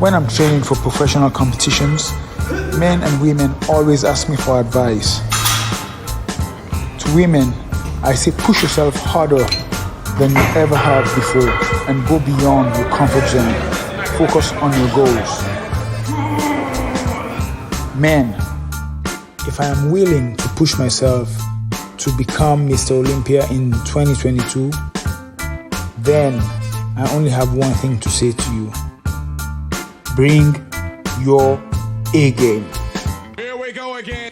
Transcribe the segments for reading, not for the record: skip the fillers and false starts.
When I'm training for professional competitions, men and women always ask me for advice. To women, I say push yourself harder than you ever have before and go beyond your comfort zone. Focus on your goals. Men, if I am willing to push myself to become Mr. Olympia in 2022, then I only have one thing to say to you. Bring your A game. Here we go again.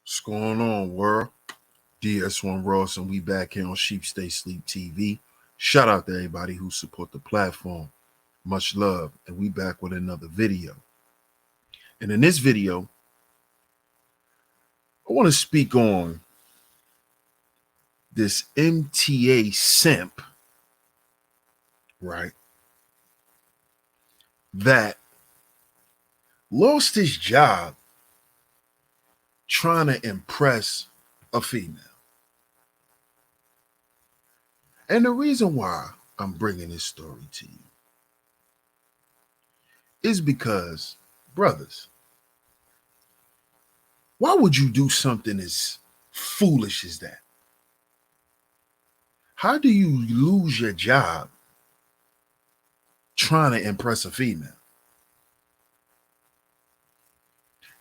What's going on, world? DS1 Ross, and we back here on SheepStaysLeepTV. Shout out to everybody who support the platform. Much love, and we back with another video. And in this video, I want to speak on this MTA simp, right, that lost his job trying to impress a female. And the reason why I'm bringing this story to you is because, brothers, why would you do something as foolish as that? How do you lose your job trying to impress a female?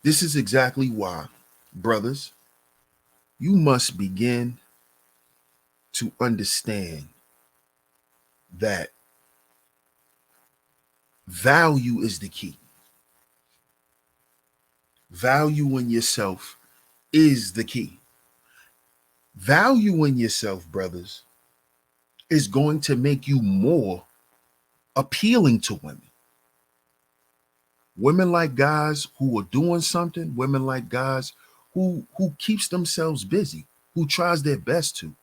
This is exactly why, brothers, you must begin to understand that value is the key. Valuing yourself is the key. Valuing yourself, brothers, is going to make you more appealing to women. Women like guys who are doing something, women like guys who keeps themselves busy, who tries their best to.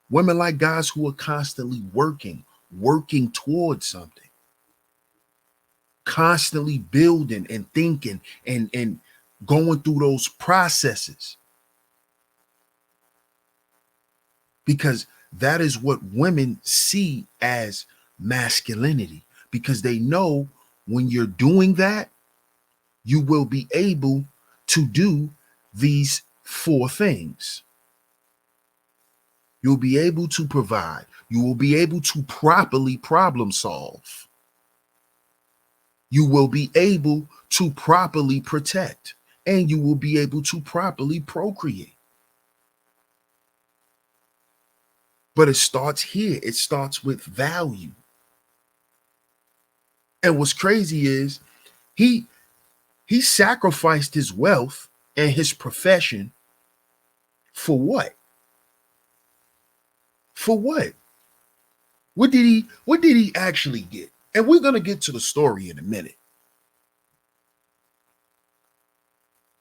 Women like guys who are constantly working towards something, constantly building and thinking and going through those processes. Because that is what women see as masculinity, because they know when you're doing that, you will be able to do these four things. You'll be able to provide. You will be able to properly problem solve. You will be able to properly protect, and you will be able to properly procreate. But it starts here. It starts with value. And what's crazy is he sacrificed his wealth and his profession for what? For what? What did he actually get? And we're going to get to the story in a minute.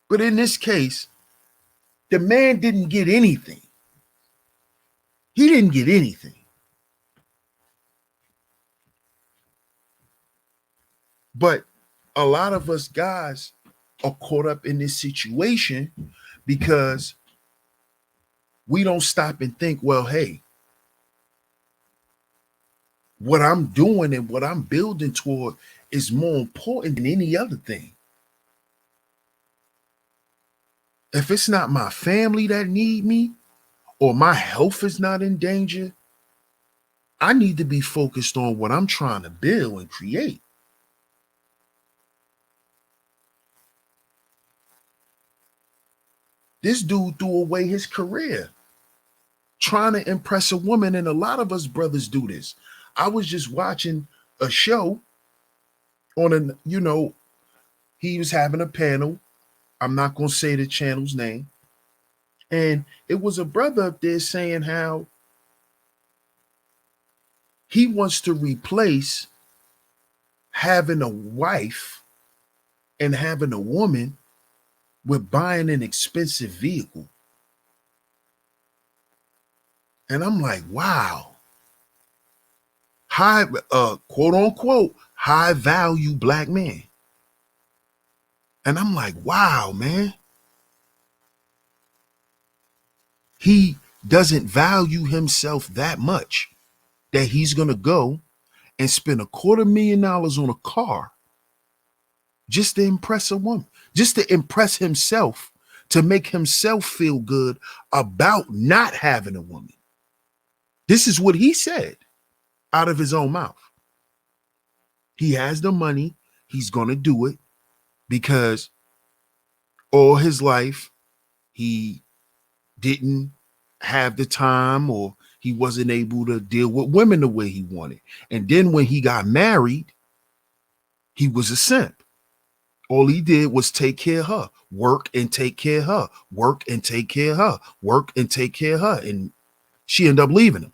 But in this case, the man didn't get anything. He didn't get anything. But a lot of us guys are caught up in this situation because we don't stop and think, well, hey, what I'm doing and what I'm building toward is more important than any other thing. If it's not my family that need me, or my health is not in danger, I need to be focused on what I'm trying to build and create. This dude threw away his career trying to impress a woman, and a lot of us brothers do this. I was just watching a show on he was having a panel. I'm not going to say the channel's name. And it was a brother up there saying how he wants to replace having a wife and having a woman with buying an expensive vehicle. And I'm like, wow. High, quote unquote, high value black man. And I'm like, wow, man. He doesn't value himself that much that he's going to go and spend $250,000 on a car just to impress a woman, just to impress himself, to make himself feel good about not having a woman. This is what he said out of his own mouth. He has the money. He's going to do it because all his life he didn't have the time, or he wasn't able to deal with women the way he wanted. And then when he got married, he was a simp. All he did was take care of her, work and take care of her, work and take care of her, work and take care of her. And she ended up leaving him.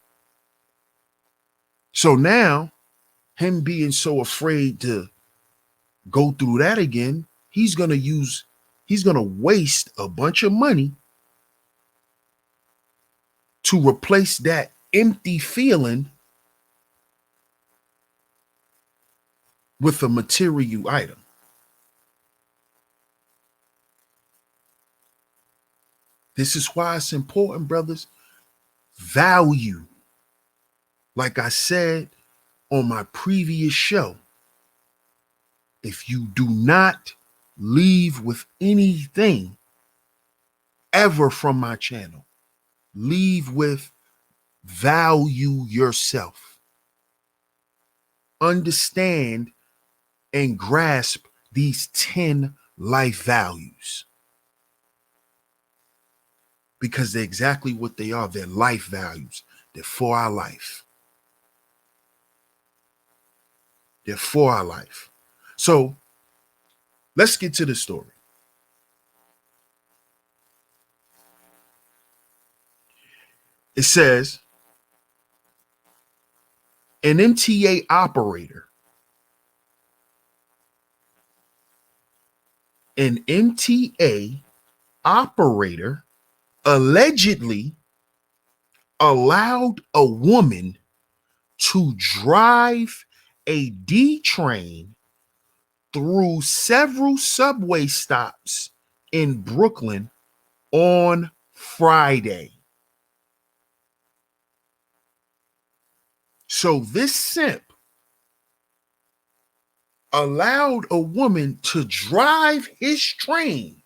So now, him being so afraid to go through that again, he's going to waste a bunch of money to replace that empty feeling with a material item. This is why it's important, brothers. Value. Like I said on my previous show, if you do not leave with anything ever from my channel, leave with value yourself. Understand and grasp these 10 life values, because they're exactly what they are. They're life values. They're for our life. They're for our life. So let's get to the story. It says, an MTA operator allegedly allowed a woman to drive a D train through several subway stops in Brooklyn on Friday. So this simp allowed a woman to drive his train.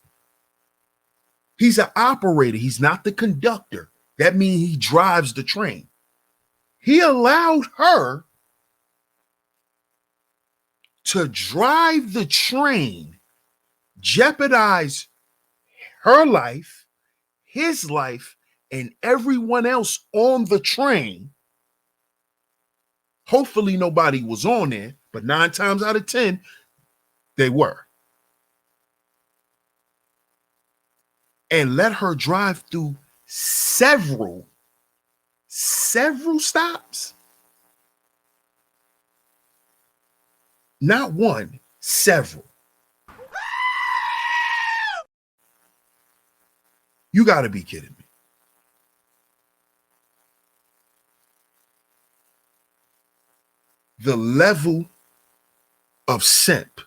He's an operator. He's not the conductor. That means he drives the train. He allowed her to drive the train, jeopardize her life, his life, and everyone else on the train. Hopefully nobody was on there, but 9 times out of 10, they were. And let her drive through several stops. Not one, several. You got to be kidding me. The level of simp.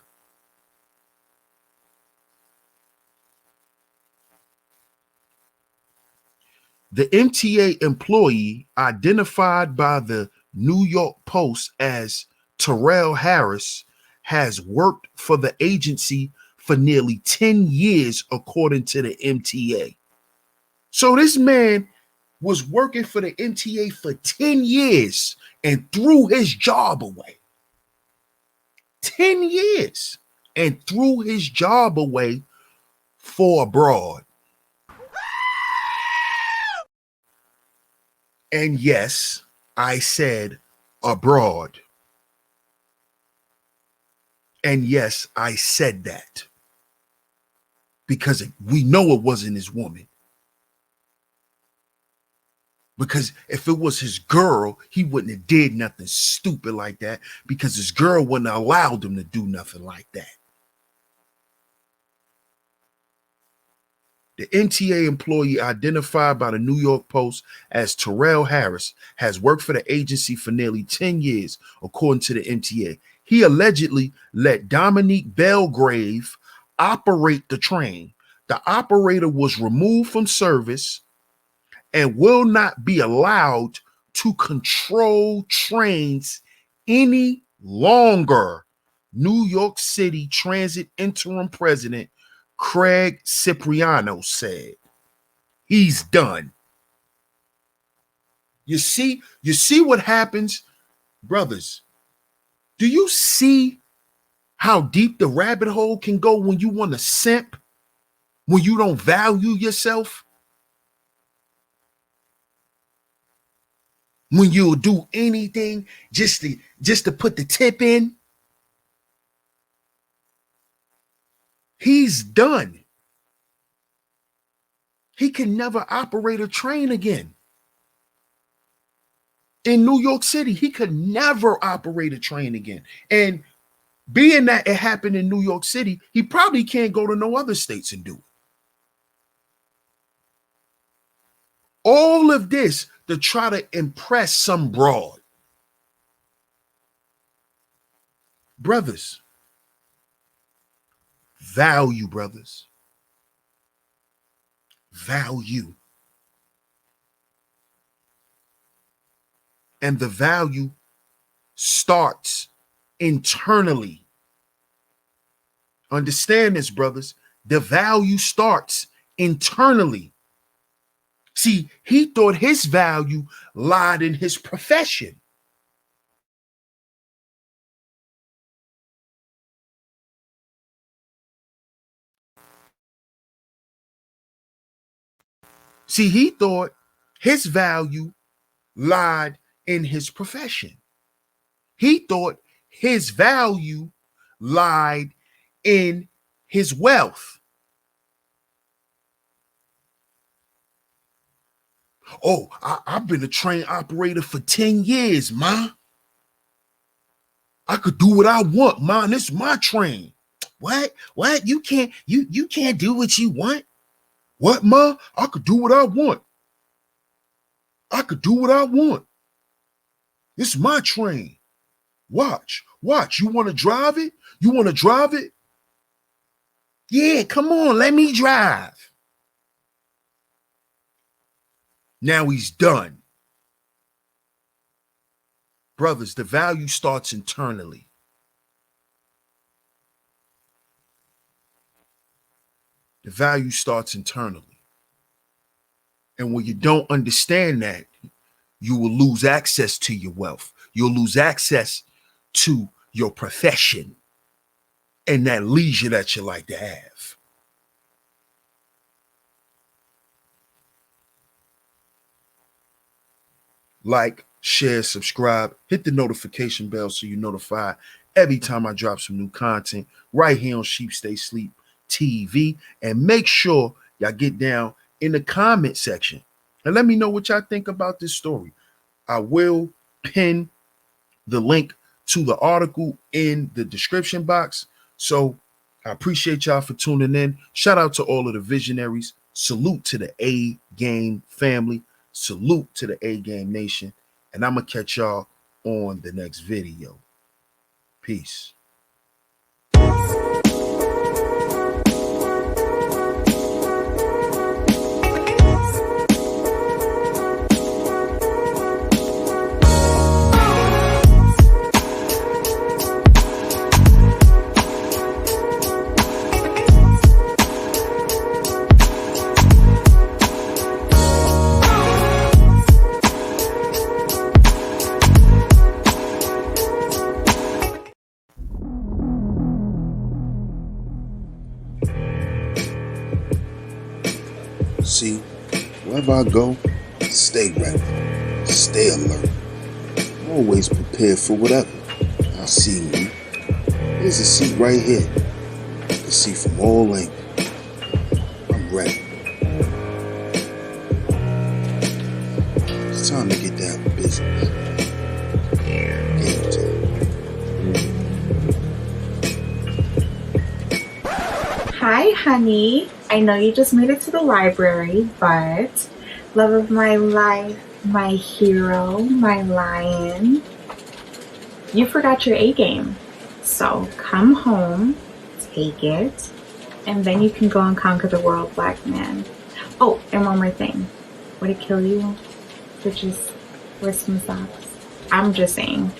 The MTA employee, identified by the New York Post as Terrell Harris, has worked for the agency for nearly 10 years, according to the MTA. So this man was working for the MTA for 10 years and threw his job away. 10 years and threw his job away for abroad. And yes, I said abroad. And yes, I said that because we know it wasn't his woman. Because if it was his girl, he wouldn't have did nothing stupid like that, because his girl wouldn't have allowed him to do nothing like that. The MTA employee, identified by the New York Post as Terrell Harris, has worked for the agency for nearly 10 years, according to the MTA. He allegedly let Dominique Belgrave operate the train. The operator was removed from service and will not be allowed to control trains any longer, New York City Transit Interim President Craig Cipriano said. He's done. You see what happens, brothers? Do you see how deep the rabbit hole can go when you want to simp, when you don't value yourself? When you'll do anything just to put the tip in? He's done. He can never operate a train again. In New York City, he could never operate a train again. And being that it happened in New York City, he probably can't go to no other states and do it. All of this to try to impress some broad. Brothers, value, brothers. Value. And the value starts internally. Understand this, brothers. The value starts internally. See, he thought his value lied in his profession. See, he thought his value lied in his profession. He thought his value lied in his wealth. Oh, I've been a train operator for 10 years, ma. I could do what I want, ma. This is my train. What? You can't do what you want? What, ma? I could do what I want. I could do what I want. This is my train. Watch. You want to drive it? You want to drive it? Yeah, come on, let me drive. Now he's done. Brothers, the value starts internally. The value starts internally. And when you don't understand that, you will lose access to your wealth. You'll lose access to your profession and that leisure that you like to have. Like, share, subscribe, hit the notification bell so you're notified every time I drop some new content right here on Sheep Stay Sleep TV. And make sure y'all get down in the comment section and let me know what y'all think about this story. I will pin the link to the article in the description box. So I appreciate y'all for tuning in. Shout out to all of the visionaries. Salute to the A Game family. Salute to the A Game Nation. And I'm going to catch y'all on the next video. Peace. See, wherever I go, stay ready, stay alert, always prepared for whatever I see me. There's a seat right here. You can see from all angles. I'm ready. It's time to get down to business. Game time. Hi, honey. I know you just made it to the library, but love of my life, my hero, my lion, you forgot your A game. So come home, take it, and then you can go and conquer the world, black man. Oh, and one more thing. Would it kill you to just wear some socks? I'm just saying.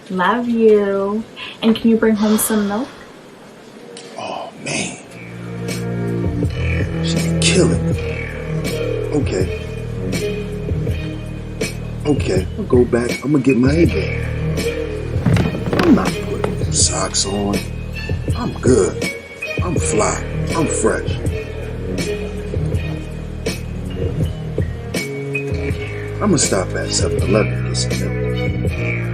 Love you. And can you bring home some milk? Oh man, she's killing me. Okay, I'll go back. I'm gonna get my A game. I'm not putting socks on. I'm good. I'm fly. I'm fresh. I'm gonna stop at 7-Eleven and get some milk.